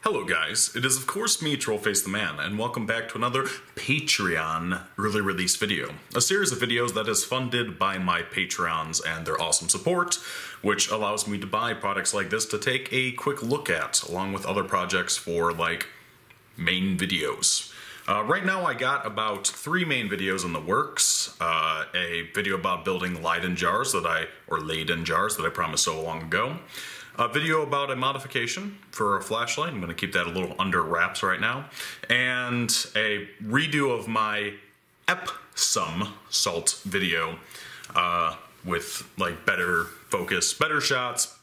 Hello guys, it is of course me, Trollface the Man, and welcome back to another Patreon early release video. A series of videos that is funded by my Patreons and their awesome support, which allows me to buy products like this to take a quick look at, along with other projects for, like, main videos. Right now I got about 3 main videos in the works. A video about building Leyden jars that I promised so long ago. A video about a modification for a flashlight. I'm going to keep that a little under wraps right now. And a redo of my Epsom salt video with like better focus, better shots,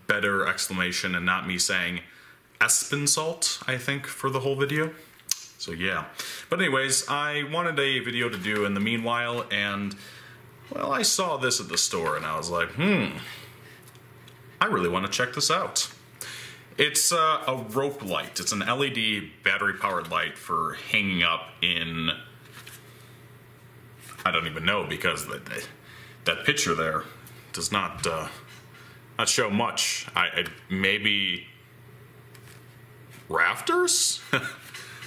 better exclamation, and not me saying Espen salt, I think, for the whole video. So yeah. But anyways, I wanted a video to do in the meanwhile, and well, I saw this at the store and I was like, I really want to check this out. It's a rope light. It's an LED battery-powered light for hanging up in... I don't even know, because that picture there does not show much. Maybe rafters?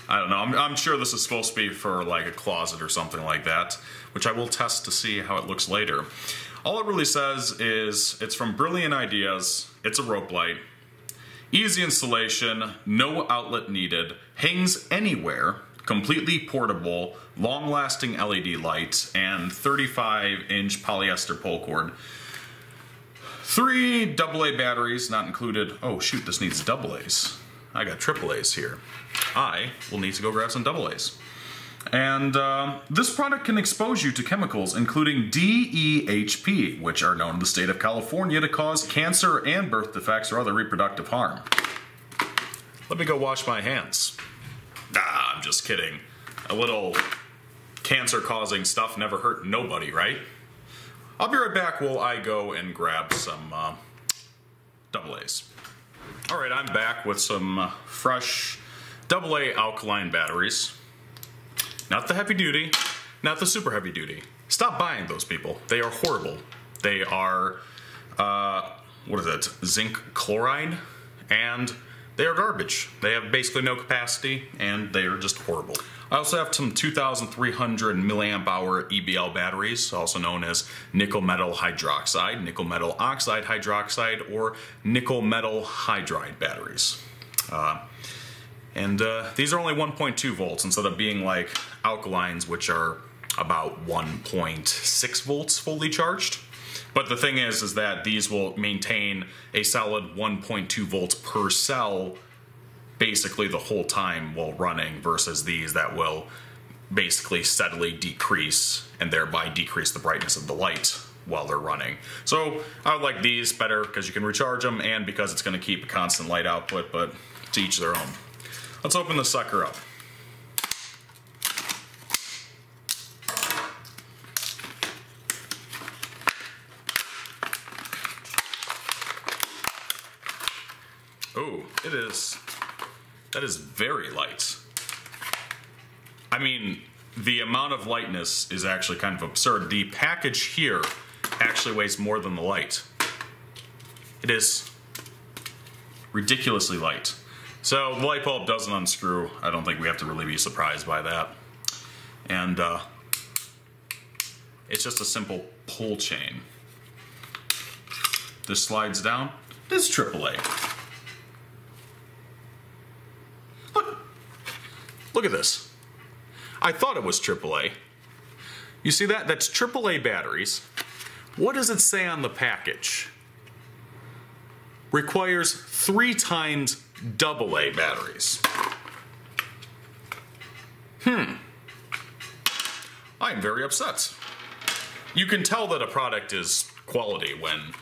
I don't know. I'm sure this is supposed to be for like a closet or something like that, which I will test to see how it looks later. All it really says is it's from Brilliant Ideas, it's a rope light, easy installation, no outlet needed, hangs anywhere, completely portable, long-lasting LED light, and 35-inch polyester pull cord. 3 AA batteries, not included. Oh shoot, this needs AA's. I got AA's here. I will need to go grab some AA's. And this product can expose you to chemicals including DEHP, which are known in the state of California to cause cancer and birth defects or other reproductive harm. Let me go wash my hands. I'm just kidding. A little cancer-causing stuff never hurt nobody, right? I'll be right back while I go and grab some AA's. Alright, I'm back with some fresh AA alkaline batteries. Not the heavy duty, not the super heavy duty. Stop buying those, people. They are horrible. They are, what is it, zinc chloride, and they are garbage. They have basically no capacity, and they are just horrible. I also have some 2,300 milliamp hour EBL batteries, also known as nickel metal hydroxide, nickel metal oxide hydroxide, or nickel metal hydride batteries. These are only 1.2 volts instead of being like alkalines, which are about 1.6 volts fully charged. But the thing is that these will maintain a solid 1.2 volts per cell basically the whole time while running, versus these that will basically steadily decrease and thereby decrease the brightness of the light while they're running. So I would like these better because you can recharge them and because it's going to keep a constant light output, but to each their own. Let's open this sucker up. Oh, that is very light. I mean, the amount of lightness is actually kind of absurd. The package here actually weighs more than the light. It is ridiculously light. So the light bulb doesn't unscrew. I don't think we have to really be surprised by that. And it's just a simple pull chain. This slides down. This is AAA. Look at this. I thought it was AAA. You see that? That's AAA batteries. What does it say on the package? Requires 3 times AA batteries. I am very upset. You can tell that a product is quality when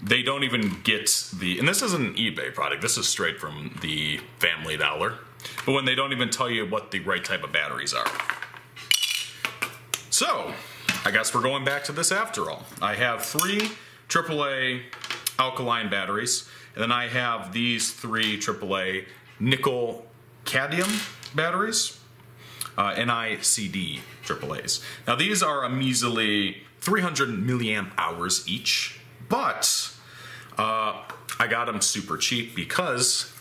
they don't even get the... And this isn't an eBay product. This is straight from the Family Dollar. But when they don't even tell you what the right type of batteries are. So, I guess we're going back to this after all. I have 3 AAA alkaline batteries. And then I have these 3 AAA Ni-Cadmium batteries, NiCd AAAs. Now these are a measly 300 milliamp hours each, but I got them super cheap because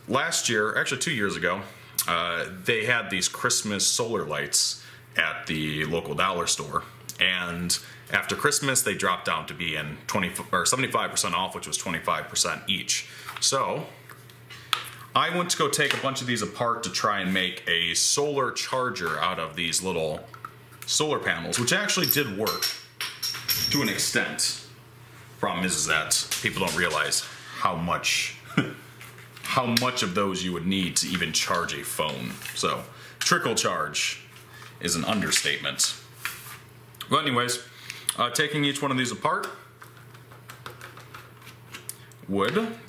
last year, actually 2 years ago, they had these Christmas solar lights at the local dollar store, and after Christmas they dropped down to be in 75% off, which was 25% each. So I went to go take a bunch of these apart to try and make a solar charger out of these little solar panels, which actually did work to an extent. Problem is that people don't realize how much of those you would need to even charge a phone. So trickle charge is an understatement. But anyways, taking each one of these apart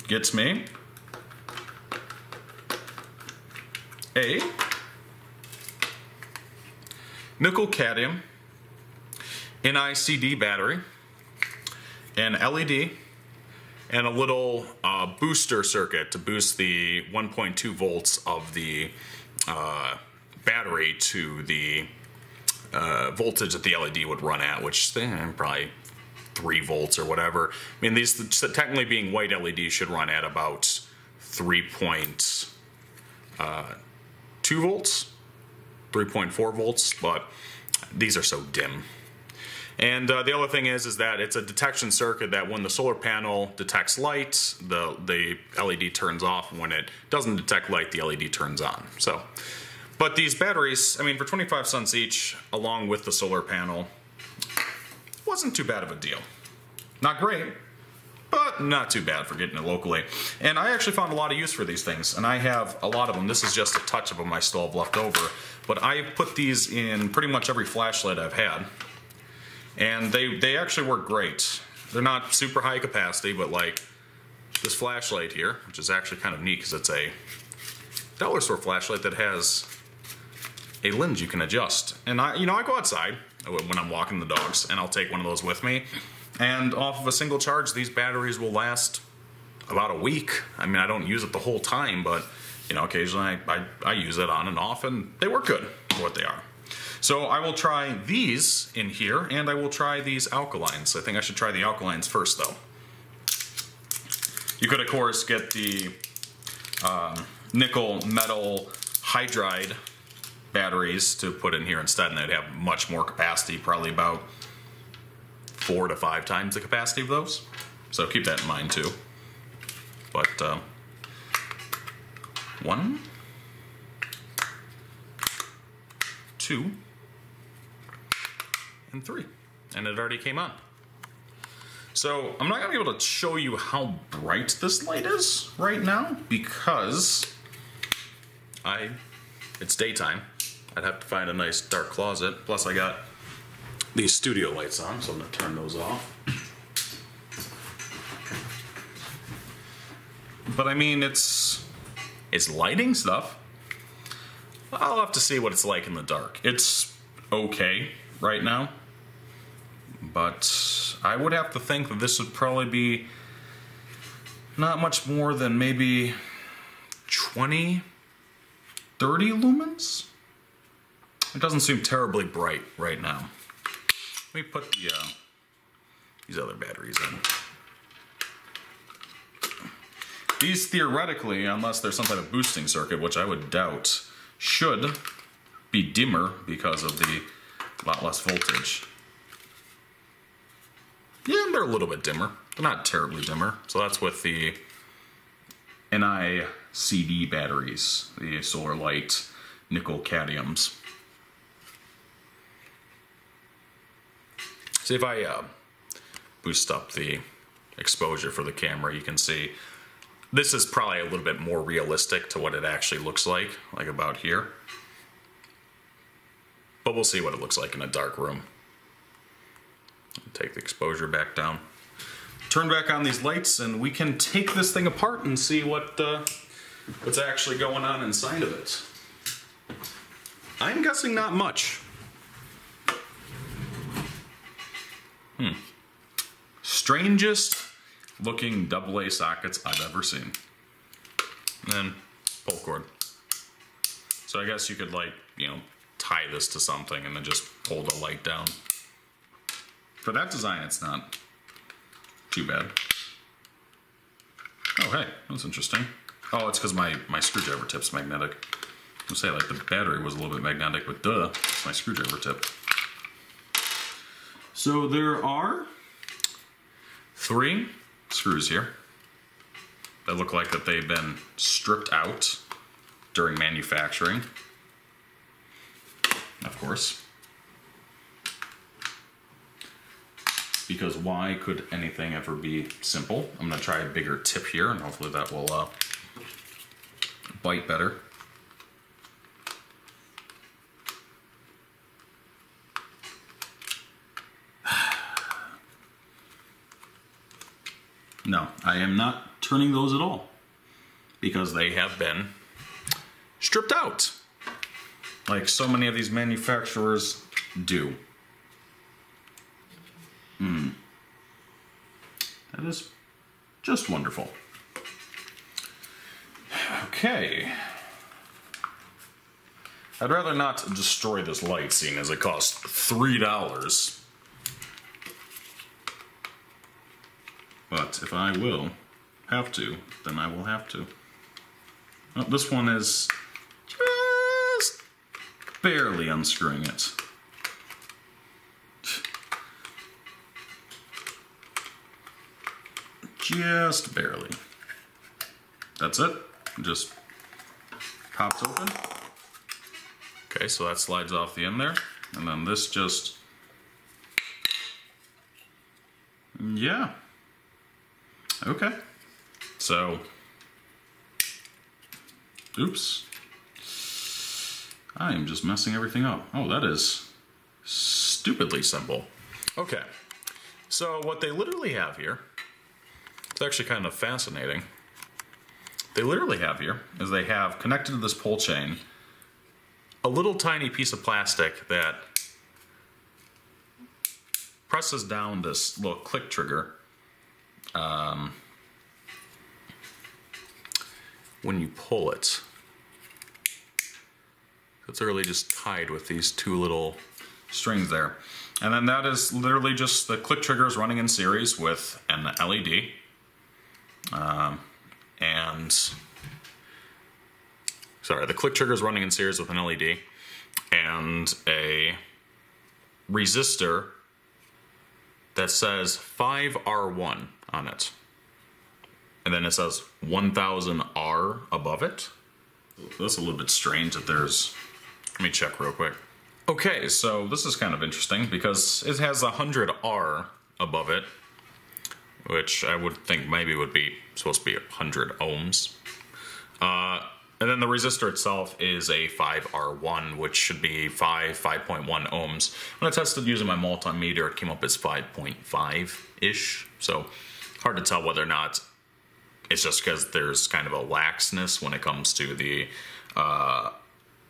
gets me a Ni-Cadmium Ni-CD battery, an LED, and a little booster circuit to boost the 1.2 volts of the battery to the voltage that the LED would run at, which probably 3 volts or whatever. I mean, these technically being white LEDs should run at about 3.2 volts, 3.4 volts, but these are so dim. And the other thing is that it's a detection circuit that when the solar panel detects light, the LED turns off. When it doesn't detect light, the LED turns on. So, but these batteries, I mean, for 25 cents each, along with the solar panel, wasn't too bad of a deal. Not great, but not too bad for getting it locally. And I actually found a lot of use for these things, and I have a lot of them. This is just a touch of them I still have left over. But I've put these in pretty much every flashlight I've had. And they actually work great. They're not super high capacity, but like this flashlight here, which is actually kind of neat because it's a dollar store flashlight that has a lens you can adjust. And I go outside when I'm walking the dogs, and I'll take one of those with me. And off of a single charge, these batteries will last about a week. I mean, I don't use it the whole time, but you know, occasionally I use it on and off, and they work good for what they are. So I will try these in here, and I will try these alkalines. I think I should try the alkalines first, though. You could, of course, get the nickel metal hydride batteries to put in here instead, and they'd have much more capacity, probably about 4 to 5 times the capacity of those. So keep that in mind, too. But 1, 2, and 3, and it already came on. So I'm not gonna be able to show you how bright this light is right now because it's daytime. I'd have to find a nice dark closet. Plus I got these studio lights on, so I'm gonna turn those off. But I mean, it's lighting stuff. I'll have to see what it's like in the dark. It's okay right now, but I would have to think that this would probably be not much more than maybe 20, 30 lumens. It doesn't seem terribly bright right now. Let me put these other batteries in. These theoretically, unless there's some type of boosting circuit, which I would doubt, should be dimmer because of the lot less voltage. Yeah, they're a little bit dimmer. They're not terribly dimmer. So that's with the Ni-CD batteries, the solar light Ni-Cadmiums. See if I boost up the exposure for the camera, you can see this is probably a little bit more realistic to what it actually looks like about here. But we'll see what it looks like in a dark room. Take the exposure back down. Turn back on these lights, and we can take this thing apart and see what's actually going on inside of it. I'm guessing not much. Strangest looking AA sockets I've ever seen. And then pull cord. So I guess you could tie this to something and then just hold the light down. For that design, it's not too bad. Oh, hey, that's interesting. Oh, it's because my screwdriver tip's magnetic. I would say like the battery was a little bit magnetic, but duh, it's my screwdriver tip. So there are 3 screws here that look like that they've been stripped out during manufacturing, of course. Because why could anything ever be simple? I'm gonna try a bigger tip here and hopefully that will bite better. No, I am not turning those at all because they have been stripped out, like so many of these manufacturers do. That is just wonderful. Okay. I'd rather not destroy this light, seeing as it costs $3. But if I will have to, then I will have to. Well, this one is just barely unscrewing it. Just barely. That's it. Just pops open. Okay, so that slides off the end there. And then this just... yeah. Okay. So... oops. I am just messing everything up. Oh, that is stupidly simple. Okay. So what they literally have here... it's actually kind of fascinating. They literally have here is they have connected to this pull chain a little tiny piece of plastic that presses down this little click trigger when you pull it. It's literally just tied with these 2 little strings there. And then that is literally just the click triggers running in series with an LED. The click trigger is running in series with an LED and a resistor that says 5R1 on it. And then it says 1000R above it. That's a little bit strange that there's... let me check real quick. Okay, so this is kind of interesting because it has 100R above it, which I would think maybe would be supposed to be 100 ohms. And then the resistor itself is a 5R1, which should be 5.1 ohms. When I tested using my multimeter, it came up as 5.5-ish. So hard to tell whether or not it's just because there's kind of a laxness when it comes to the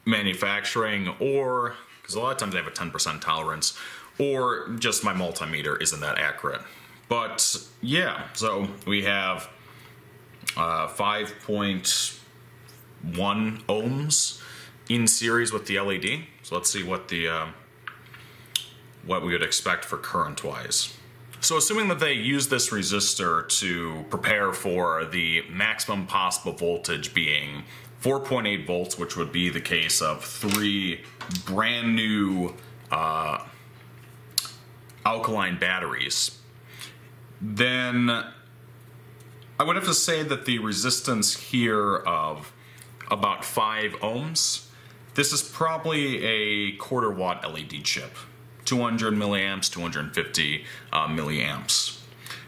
manufacturing, or because a lot of times they have a 10% tolerance, or just my multimeter isn't that accurate. But yeah, so we have 5.1 ohms in series with the LED. So let's see what the what we would expect for current-wise. So assuming that they use this resistor to prepare for the maximum possible voltage being 4.8 volts, which would be the case of 3 brand new alkaline batteries, then I would have to say that the resistance here of about 5 ohms, this is probably a 1/4 watt LED chip. 200 milliamps, 250 milliamps.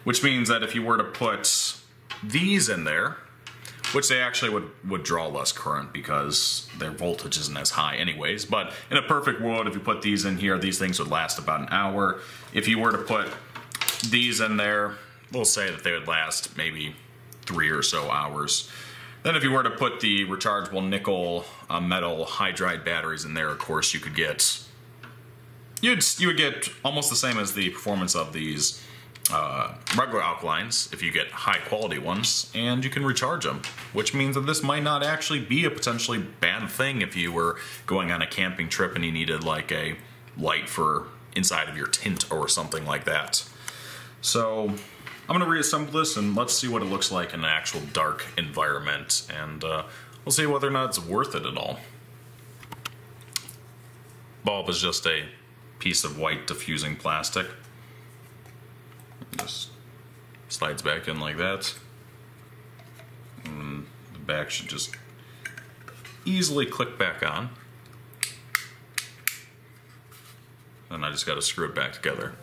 Which means that if you were to put these in there, which they actually would draw less current because their voltage isn't as high anyways, but in a perfect world, if you put these in here, these things would last about an hour. If you were to put these in there, we'll say that they would last maybe 3 or so hours. Then if you were to put the rechargeable nickel metal hydride batteries in there, of course you could get, you would get almost the same as the performance of these regular alkalines if you get high quality ones, and you can recharge them, which means that this might not actually be a potentially bad thing if you were going on a camping trip and you needed like a light for inside of your tent or something like that. So I'm going to reassemble this and let's see what it looks like in an actual dark environment, and we'll see whether or not it's worth it at all. Bulb is just a piece of white diffusing plastic. Just slides back in like that. And the back should just easily click back on. And I just got to screw it back together.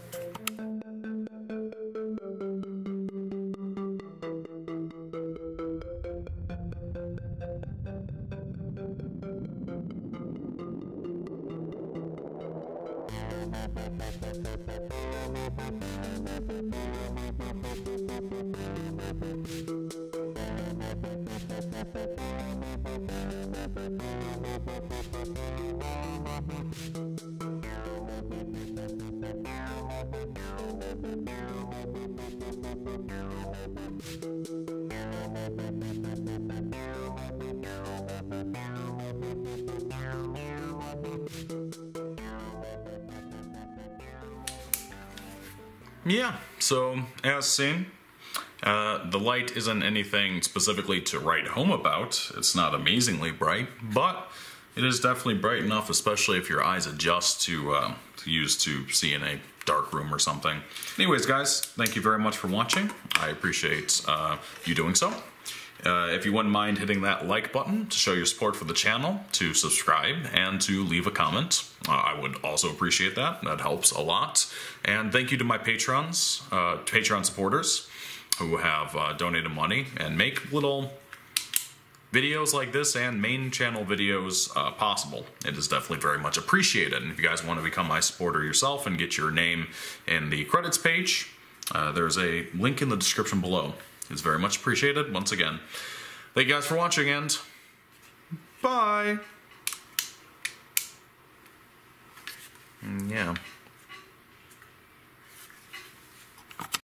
Yeah, so as seen, the light isn't anything specifically to write home about. It's not amazingly bright, but it is definitely bright enough, especially if your eyes adjust to use to see in a dark room or something. Anyways, guys, thank you very much for watching. I appreciate you doing so. If you wouldn't mind hitting that like button to show your support for the channel, to subscribe, and to leave a comment, I would also appreciate that. That helps a lot. And thank you to my patrons, Patreon supporters, who have donated money and make little videos like this and main channel videos possible. It is definitely very much appreciated. And if you guys want to become my supporter yourself and get your name in the credits page, there's a link in the description below. It's very much appreciated. Once again, thank you guys for watching, and bye! Yeah.